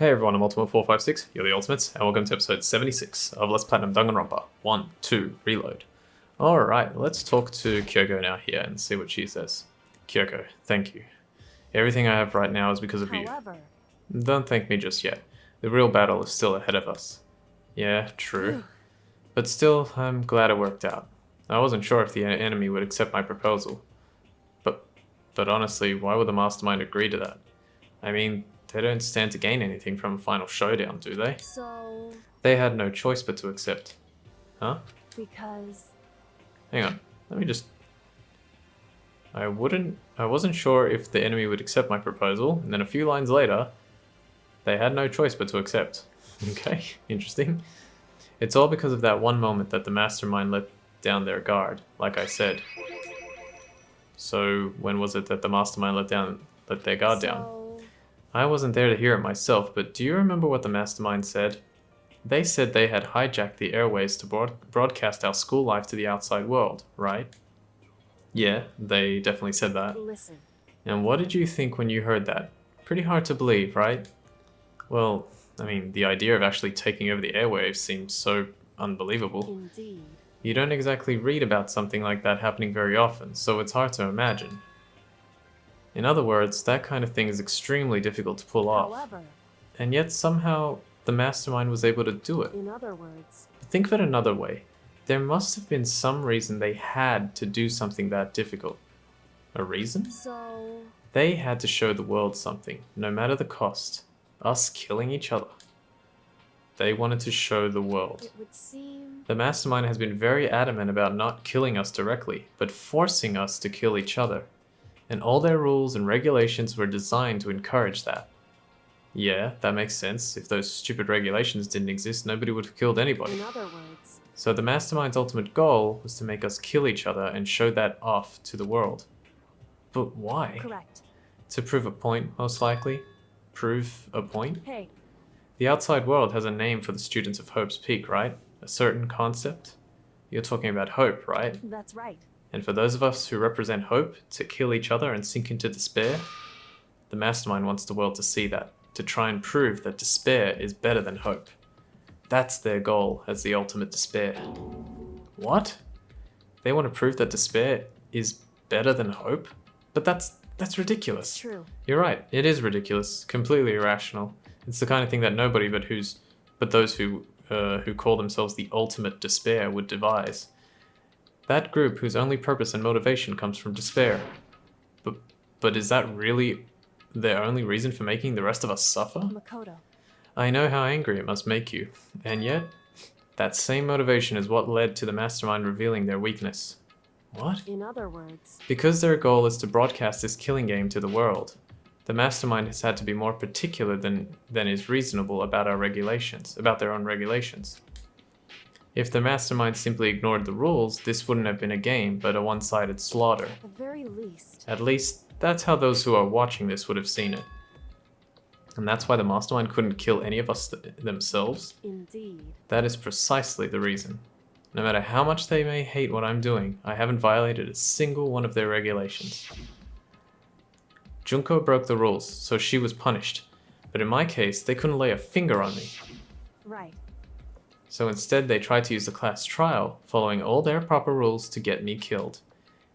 Hey everyone, I'm Ultimate456, you're the Ultimates, and welcome to episode 76 of Let's Platinum Danganronpa 1, 2, Reload. Alright, let's talk to Kyoko now here and see what she says. Kyoko, thank you. Everything I have right now is because of you. Don't thank me just yet. The real battle is still ahead of us. Yeah, true. But still, I'm glad it worked out. I wasn't sure if the enemy would accept my proposal. But honestly, why would the Mastermind agree to that? I mean, they don't stand to gain anything from a final showdown, do they? So... They had no choice but to accept. Huh? Because... Hang on, let me just... I wasn't sure if the enemy would accept my proposal, and then a few lines later, they had no choice but to accept. Okay, interesting. It's all because of that one moment that the Mastermind let down their guard, like I said. So, when was it that the Mastermind let their guard down? I wasn't there to hear it myself, but do you remember what the Mastermind said? They said they had hijacked the airways to broadcast our school life to the outside world, right? Yeah, they definitely said that. Listen. And what did you think when you heard that? Pretty hard to believe, right? Well, I mean, the idea of actually taking over the airwaves seems so unbelievable. Indeed. You don't exactly read about something like that happening very often, so it's hard to imagine. In other words, that kind of thing is extremely difficult to pull off. However, And yet somehow the Mastermind was able to do it. in other words, Think of it another way. There must have been some reason they had to do something that difficult. A reason? so... They had to show the world something, no matter the cost. Us killing each other. They wanted to show the world. It would seem... The Mastermind has been very adamant about not killing us directly, but forcing us to kill each other. And all their rules and regulations were designed to encourage that. Yeah, that makes sense. If those stupid regulations didn't exist, nobody would have killed anybody. In other words, So the Mastermind's ultimate goal was to make us kill each other and show that off to the world. But why? correct. To prove a point, most likely. Prove a point? Hey, The outside world has a name for the students of Hope's Peak, right? A certain concept? You're talking about hope, right? that's right. And for those of us who represent hope, to kill each other and sink into despair, the Mastermind wants the world to see that, to try and prove that despair is better than hope. That's their goal as the ultimate despair. What? They want to prove that despair is better than hope? But that's ridiculous. It's true. You're right, it is ridiculous, completely irrational. It's the kind of thing that nobody but those who call themselves the ultimate despair would devise. That group whose only purpose and motivation comes from despair. But is that really their only reason for making the rest of us suffer? Makoto. I know how angry it must make you, and yet, that same motivation is what led to the Mastermind revealing their weakness. What? In other words, Because their goal is to broadcast this killing game to the world, the Mastermind has had to be more particular than is reasonable about about their own regulations. If the Mastermind simply ignored the rules, this wouldn't have been a game, but a one-sided slaughter. at the very least, At least, that's how those who are watching this would have seen it. And that's why the Mastermind couldn't kill any of us themselves? indeed. That is precisely the reason. No matter how much they may hate what I'm doing, I haven't violated a single one of their regulations. Junko broke the rules, so she was punished. But in my case, they couldn't lay a finger on me. Right. So instead, they tried to use the class trial, following all their proper rules to get me killed.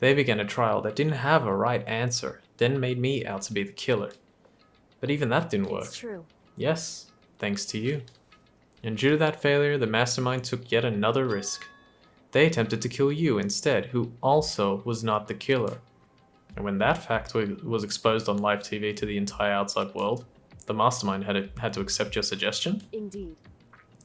They began a trial that didn't have a right answer, then made me out to be the killer. But even that didn't work. It's true. Yes, thanks to you. And due to that failure, the Mastermind took yet another risk. They attempted to kill you instead, who also was not the killer. And when that fact was exposed on live TV to the entire outside world, the Mastermind had to accept your suggestion? Indeed.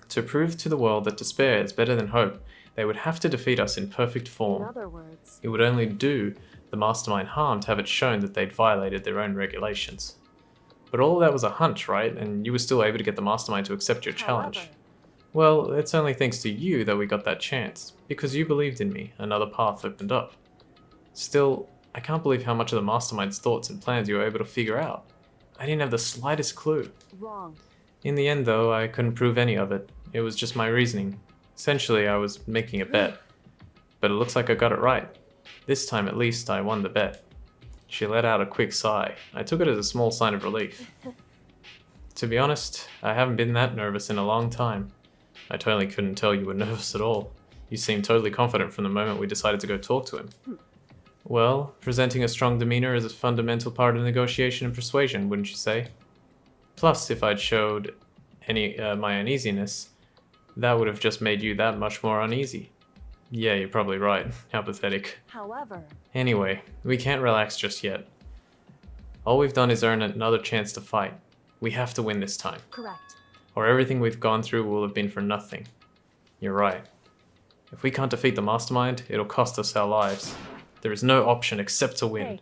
To prove to the world that despair is better than hope, they would have to defeat us in perfect In form. other words, It would only do the Mastermind harm to have it shown that they'd violated their own regulations. But all of that was a hunch, right? And you were still able to get the Mastermind to accept your challenge. however, Well, it's only thanks to you that we got that chance. Because you believed in me, another path opened up. Still, I can't believe how much of the Mastermind's thoughts and plans you were able to figure out. I didn't have the slightest clue. wrong. In the end, though, I couldn't prove any of it. It was just my reasoning. Essentially, I was making a bet. But it looks like I got it right. This time, at least, I won the bet. She let out a quick sigh. I took it as a small sign of relief. To be honest, I haven't been that nervous in a long time. I totally couldn't tell you were nervous at all. You seemed totally confident from the moment we decided to go talk to him. Well, presenting a strong demeanor is a fundamental part of negotiation and persuasion, wouldn't you say? Plus, if I'd showed my uneasiness, that would have just made you that much more uneasy. Yeah, you're probably right. How pathetic. However, Anyway, we can't relax just yet. All we've done is earn another chance to fight. We have to win this time, correct. or everything we've gone through will have been for nothing. You're right. If we can't defeat the mastermind, it'll cost us our lives. There is no option except to win. Hey.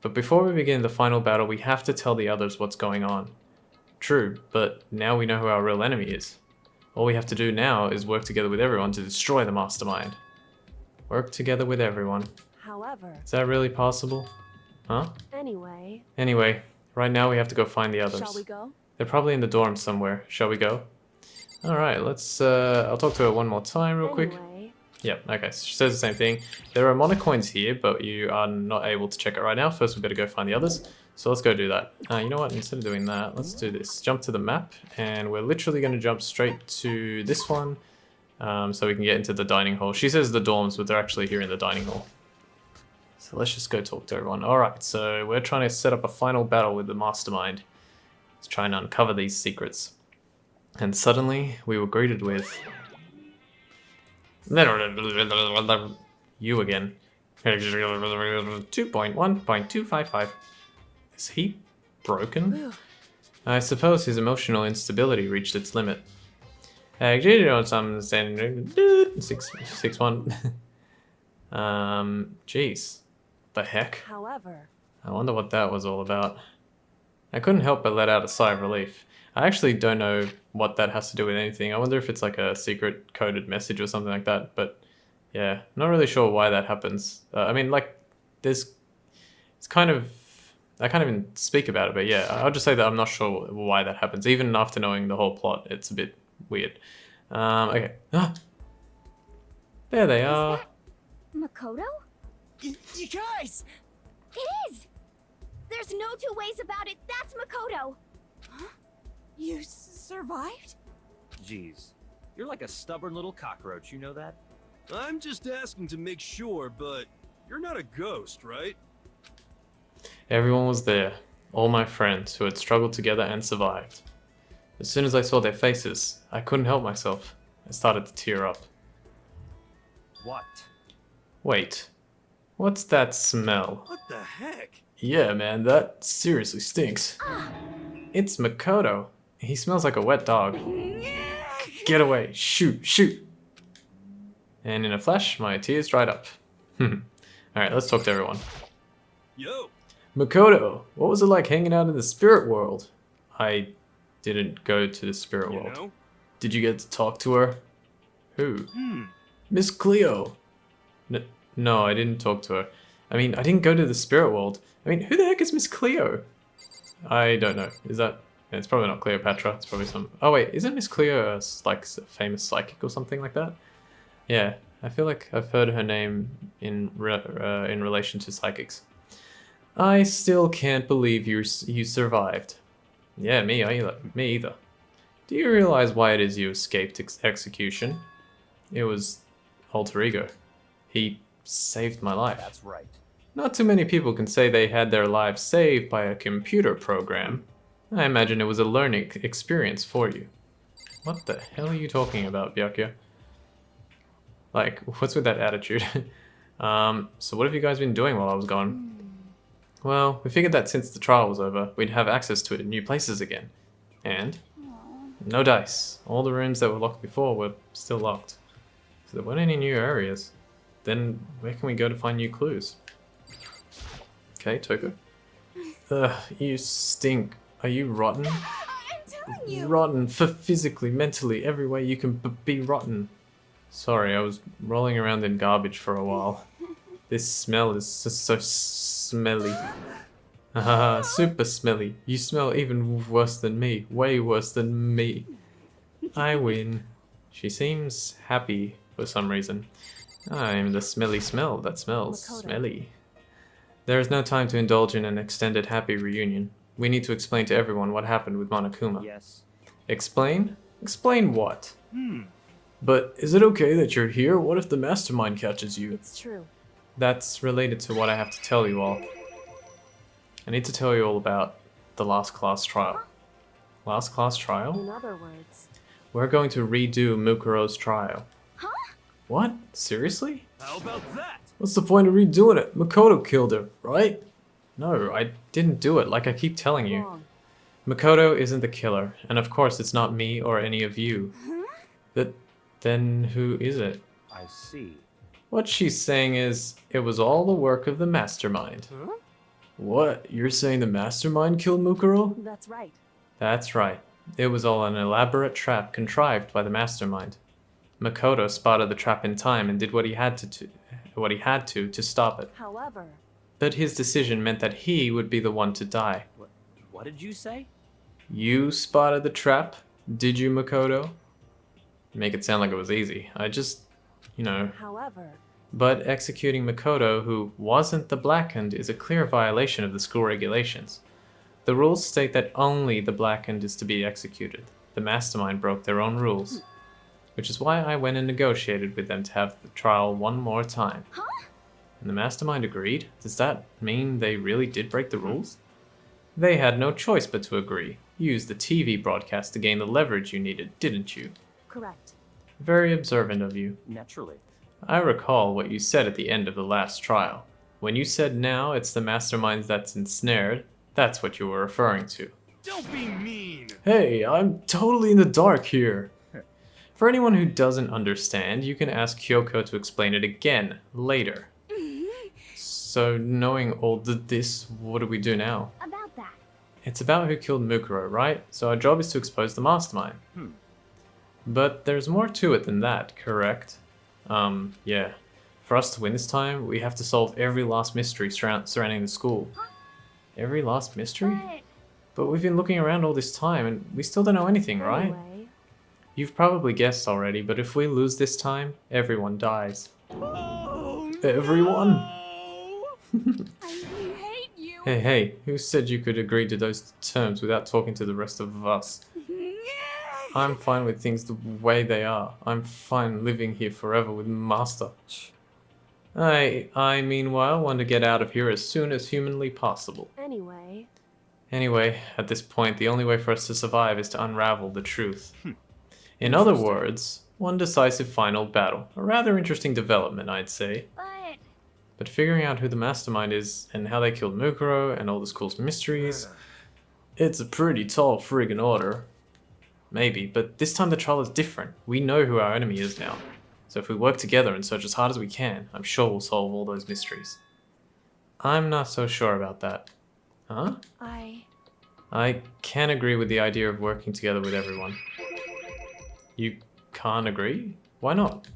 But before we begin the final battle, we have to tell the others what's going on. True, but now we know who our real enemy is. All we have to do now is work together with everyone to destroy the mastermind. Work together with everyone. However, Is that really possible? Huh? anyway, Right now we have to go find the others. shall we go? They're probably in the dorms somewhere. Shall we go? Alright, let's, I'll talk to her one more time real quick. Anyway, Yep, okay, so she says the same thing. There are monocoins here, but you are not able to check it right now. First, we've got to go find the others. So let's go do that. You know what, instead of doing that, let's do this. Jump to the map, and we're literally going to jump straight to this one, so we can get into the dining hall. She says the dorms, but they're actually here in the dining hall. So let's just go talk to everyone. Alright, so we're trying to set up a final battle with the mastermind. Let's try and uncover these secrets. And suddenly, we were greeted with... You again. 2.1.255. Is he broken? I suppose his emotional instability reached its limit. Six one. Jeez. The heck? however, I wonder what that was all about. I couldn't help but let out a sigh of relief. I actually don't know what that has to do with anything. I wonder if it's like a secret coded message or something like that, but yeah, not really sure why that happens. I mean, like, it's kind of, I can't even speak about it, but yeah, I'll just say that I'm not sure why that happens. Even after knowing the whole plot, it's a bit weird. Okay. There they are. Makoto? You guys! It is! There's no two ways about it. That's Makoto! You survived? Jeez, you're like a stubborn little cockroach, you know that? I'm just asking to make sure, but you're not a ghost, right? Everyone was there, all my friends who had struggled together and survived. As soon as I saw their faces, I couldn't help myself. I started to tear up. What? Wait, what's that smell? What the heck? Yeah, man, that seriously stinks. It's Makoto. He smells like a wet dog. Get away, shoot, shoot! And in a flash, my tears dried up. Alright, let's talk to everyone. Yo! Makoto, what was it like hanging out in the spirit world? I didn't go to the spirit You world. know? Did you get to talk to her? Who? Miss Cleo. No, I didn't talk to her. I mean, I didn't go to the spirit world. I mean, who the heck is Miss Cleo? I don't know. Is that... It's probably not Cleopatra. It's probably some... Oh wait, isn't Miss Cleo like a famous psychic or something like that? Yeah, I feel like I've heard her name in relation to psychics. I still can't believe you survived. Yeah, me either. Do you realize why it is you escaped execution? It was alter ego. He saved my life. That's right. Not too many people can say they had their lives saved by a computer program. I imagine it was a learning experience for you. What the hell are you talking about, Byakuya? Like, what's with that attitude? So what have you guys been doing while I was gone? Well, we figured that since the trial was over, we'd have access to new places again. And? No dice. All the rooms that were locked before were still locked. So there weren't any new areas. Then where can we go to find new clues? Okay, Toko. Ugh, you stink. Are you rotten? I'm telling you! Rotten for physically, mentally, every way you can be rotten. Sorry, I was rolling around in garbage for a while. This smell is just so smelly. Haha, super smelly. You smell even worse than me. Way worse than me. I win. She seems happy for some reason. I'm the smelly smell that smells Makoto. smelly. There is no time to indulge in an extended happy reunion. we need to explain to everyone what happened with Monokuma. Yes. Explain? Explain what? But is it okay that you're here? What if the mastermind catches you? It's true. That's related to what I have to tell you all. I need to tell you all about the last class trial. Last class trial? In other words, We're going to redo Mukuro's trial. Huh? What? Seriously? How about that? What's the point of redoing it? Makoto killed her, right? No, I didn't do it, like I keep telling you. wrong. Makoto isn't the killer, and of course it's not me or any of you. Then who is it? I see. What she's saying is, it was all the work of the mastermind. What? You're saying the mastermind killed Mukuro? That's right. That's right. It was all an elaborate trap contrived by the mastermind. Makoto spotted the trap in time and did what he had to stop it. However, But his decision meant that he would be the one to die. What did you say? You spotted the trap, did you, Makoto? Make it sound like it was easy. I just, however, But executing Makoto, who wasn't the Blackened, is a clear violation of the school regulations. The rules state that only the Blackened is to be executed. The mastermind broke their own rules. Which is why I went and negotiated with them to have the trial one more time. Huh? And the mastermind agreed? Does that mean they really did break the rules? They had no choice but to agree. You used the TV broadcast to gain the leverage you needed, didn't you? correct. Very observant of you. Naturally. I recall what you said at the end of the last trial. When you said now it's the mastermind that's ensnared, that's what you were referring to. Don't be mean. Hey, I'm totally in the dark here. For anyone who doesn't understand, you can ask Kyoko to explain it again later. So, knowing all this, what do we do now? About that. It's about who killed Mukuro, right? So our job is to expose the mastermind. But there's more to it than that, correct? Yeah. For us to win this time, we have to solve every last mystery surrounding the school. Every last mystery? But But we've been looking around all this time and we still don't know anything, right? Anyway, You've probably guessed already, but if we lose this time, everyone dies. Oh, Everyone? I hate you. Hey, who said you could agree to those terms without talking to the rest of us? I'm fine with things the way they are. I'm fine living here forever with Master. I meanwhile want to get out of here as soon as humanly possible. anyway, At this point, the only way for us to survive is to unravel the truth. In other words, one decisive final battle. A rather interesting development, I'd say. But figuring out who the mastermind is, and how they killed Mukuro, and all the school's mysteries, it's a pretty tall friggin' order. Maybe, but this time the trial is different. We know who our enemy is now. So if we work together and search as hard as we can, I'm sure we'll solve all those mysteries. I'm not so sure about that. Huh? I can agree with the idea of working together with everyone. You can't agree? Why not?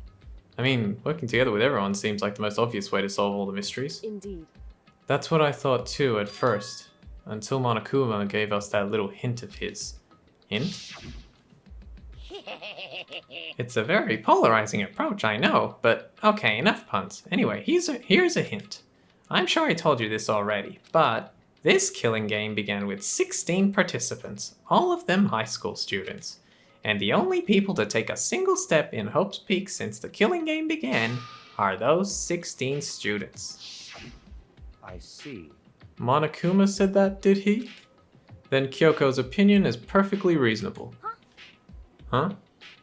I mean, working together with everyone seems like the most obvious way to solve all the mysteries. indeed. That's what I thought too at first, until Monokuma gave us that little hint of his. Hint? It's a very polarizing approach, I know, but okay, enough puns. Anyway, here's a hint. I'm sure I told you this already, but this killing game began with 16 participants, all of them high school students. And the only people to take a single step in Hope's Peak since the killing game began are those 16 students. I see. Monokuma said that, did he? Then Kyoko's opinion is perfectly reasonable. Huh?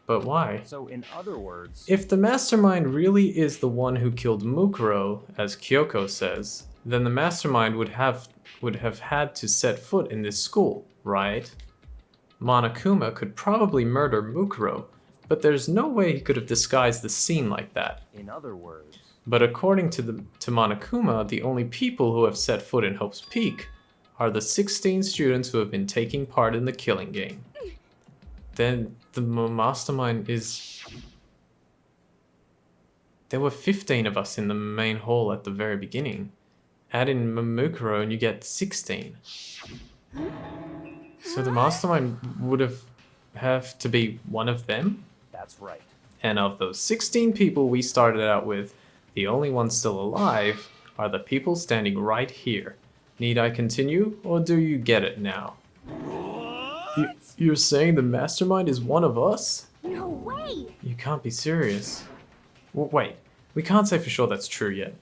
But why? So in other words, If the mastermind really is the one who killed Mukuro, as Kyoko says, then the mastermind would have had to set foot in this school, right? Monokuma could probably murder Mukuro, but there's no way he could have disguised the scene like that. in other words, But according to Monokuma, the only people who have set foot in Hope's Peak are the 16 students who have been taking part in the killing game. Then the mastermind is... There were 15 of us in the main hall at the very beginning. Add in Mukuro and you get 16. So the mastermind would have to be one of them? that's right. And of those 16 people we started out with, the only ones still alive are the people standing right here. Need I continue, or do you get it now? You're saying the mastermind is one of us? No way! You can't be serious. Wait, we can't say for sure that's true yet.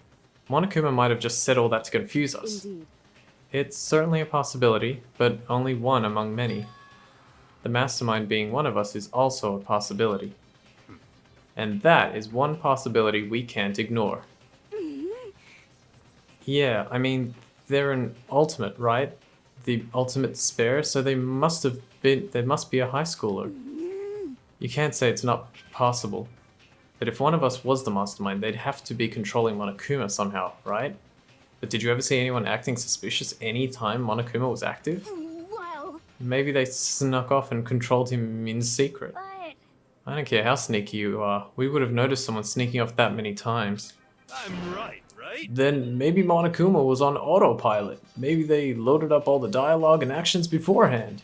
Monokuma might have just said all that to confuse us. Indeed. It's certainly a possibility, but only one among many. The mastermind being one of us is also a possibility. And that is one possibility we can't ignore. Yeah, I mean, they're an ultimate, right? The ultimate spare, so they must be a high schooler. You can't say it's not possible. But if one of us was the mastermind, they'd have to be controlling Monokuma somehow, right? But did you ever see anyone acting suspicious any time Monokuma was active? Well, Maybe they snuck off and controlled him in secret. but I don't care how sneaky you are, we would have noticed someone sneaking off that many times. I'm right? Then maybe Monokuma was on autopilot. Maybe they loaded up all the dialogue and actions beforehand.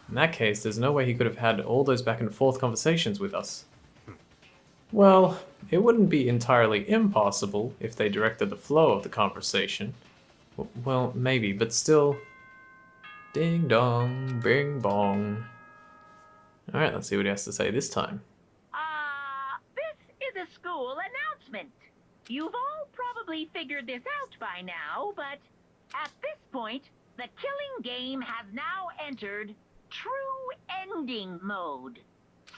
In that case, there's no way he could have had all those back and forth conversations with us. Well, it wouldn't be entirely impossible if they directed the flow of the conversation. Well, maybe, but still... Ding dong, bing bong. Alright, let's see what he has to say this time. This is a school announcement. You've all probably figured this out by now, but at this point, the killing game has now entered true ending mode.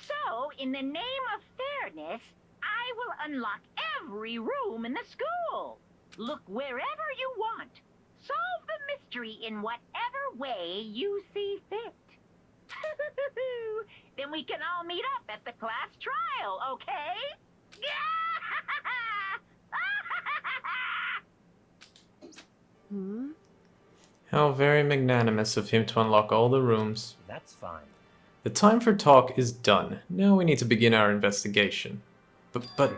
So, in the name of fairness, I will unlock every room in the school. Look wherever you want. Solve the mystery in whatever way you see fit. Then we can all meet up at the class trial, okay? How very magnanimous of him to unlock all the rooms. That's fine. The time for talk is done. Now we need to begin our investigation. But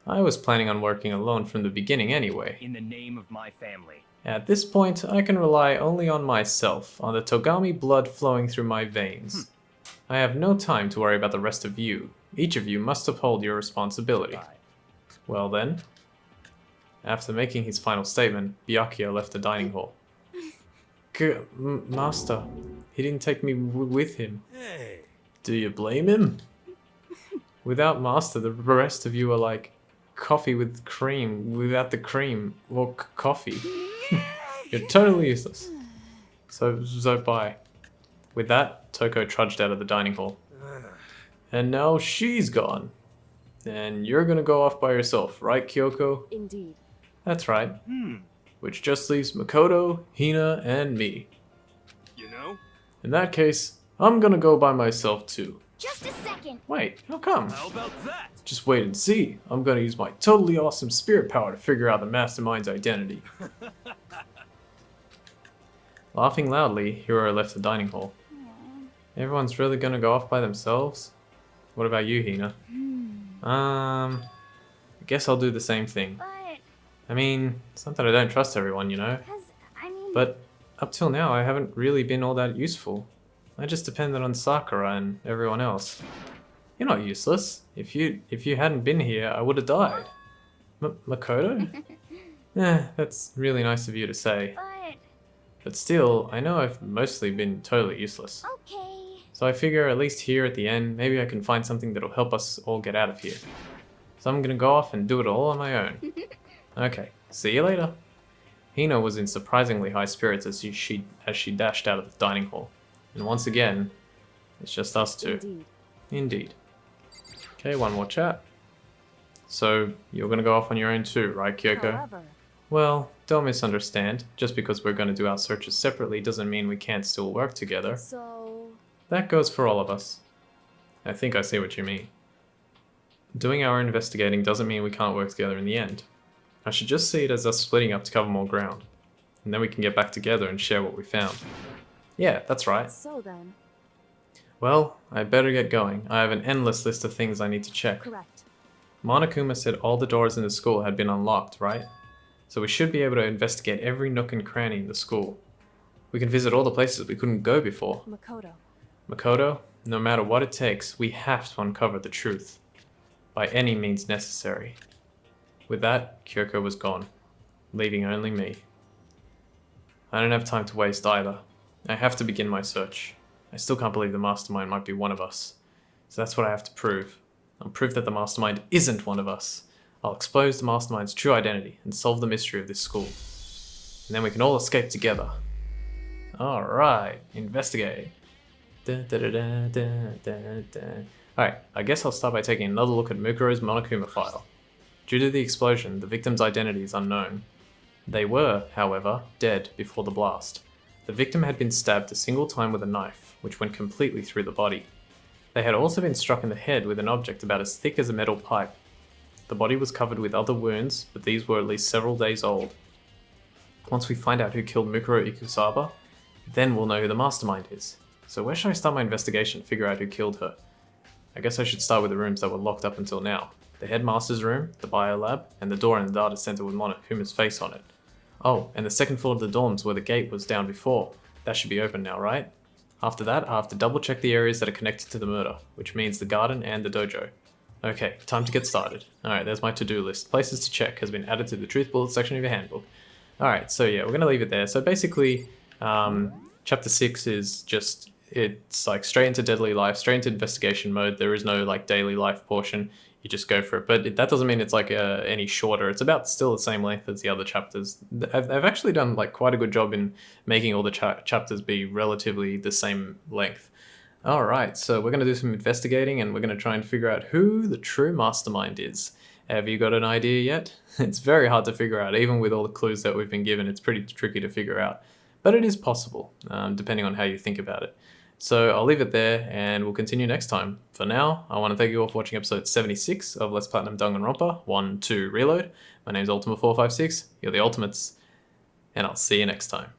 I was planning on working alone from the beginning anyway. In the name of my family. At this point, I can rely only on myself, on the Togami blood flowing through my veins. I have no time to worry about the rest of you. Each of you must uphold your responsibility. Bye. Well then. After making his final statement, Byakuya left the dining hall. Master, he didn't take me with him. Hey. Do you blame him? Without Master, the rest of you are like coffee with cream without the cream, or coffee. You're totally useless. So bye. With that, Toko trudged out of the dining hall. And now she's gone. And you're gonna go off by yourself, right, Kyoko? Indeed. That's right. Which just leaves Makoto, Hina, and me. You know? In that case, I'm gonna go by myself too. just a second. Wait, how come? How about that? Just wait and see. I'm gonna use my totally awesome spirit power to figure out the mastermind's identity. Laughing loudly, Hiro left the dining hall. Everyone's really gonna go off by themselves? What about you, Hina? I guess I'll do the same thing. But, I mean, it's not that I don't trust everyone, you know? But up till now, I haven't really been all that useful. I just depended on Sakura and everyone else. You're not useless. If you hadn't been here, I would have died. Makoto? That's really nice of you to say. But still, I know I've mostly been totally useless. Okay. So I figure at least here at the end, maybe I can find something that'll help us all get out of here. So I'm gonna go off and do it all on my own. Okay, see you later. Hina was in surprisingly high spirits as she dashed out of the dining hall. And once again, it's just us two. Indeed. Okay, one more chat. So, you're gonna go off on your own too, right, Kyoko? However, Well, don't misunderstand. Just because we're gonna do our searches separately doesn't mean we can't still work together. so That goes for all of us. I think I see what you mean. Doing our investigating doesn't mean we can't work together in the end. I should just see it as us splitting up to cover more ground. And then we can get back together and share what we found. Yeah, that's right. so then, Well, I better get going. I have an endless list of things I need to check. correct. Monokuma said all the doors in the school had been unlocked, right? So we should be able to investigate every nook and cranny in the school. We can visit all the places we couldn't go before. Makoto. Makoto, no matter what it takes, we have to uncover the truth. By any means necessary. With that, Kyoko was gone, leaving only me. I don't have time to waste either. I have to begin my search. I still can't believe the mastermind might be one of us. So that's what I have to prove. I'll prove that the mastermind isn't one of us. I'll expose the mastermind's true identity and solve the mystery of this school. And then we can all escape together. Alright, investigate. Alright, I guess I'll start by taking another look at Mukuro's Monokuma file. Due to the explosion, the victim's identity is unknown. They were, however, dead before the blast. The victim had been stabbed a single time with a knife, which went completely through the body. They had also been struck in the head with an object about as thick as a metal pipe. The body was covered with other wounds, but these were at least several days old. Once we find out who killed Mukuro Ikusaba, then we'll know who the mastermind is. So where should I start my investigation to figure out who killed her? I guess I should start with the rooms that were locked up until now. The headmaster's room, the biolab, and the door in the data center with Monokuma's face on it. Oh, and the second floor of the dorms where the gate was down before. That should be open now, right? After that, I have to double check the areas that are connected to the murder, which means the garden and the dojo. Okay, time to get started. Alright, there's my to-do list. Places to check has been added to the truth bullet section of your handbook. Alright, so yeah, we're gonna leave it there. So basically, chapter 6 is just, it's like straight into deadly life, straight into investigation mode. There is no like daily life portion. You just go for it. But that doesn't mean it's like any shorter. It's about still the same length as the other chapters. I've actually done like quite a good job in making all the chapters be relatively the same length. Alright, so we're going to do some investigating and we're going to try and figure out who the true mastermind is. Have you got an idea yet? It's very hard to figure out, even with all the clues that we've been given. It's pretty tricky to figure out. But it is possible, depending on how you think about it. So I'll leave it there and we'll continue next time. For now, I want to thank you all for watching episode 76 of Let's Platinum Danganronpa 1-2 Reload. My name's Ultima456, you're the Ultimates, and I'll see you next time.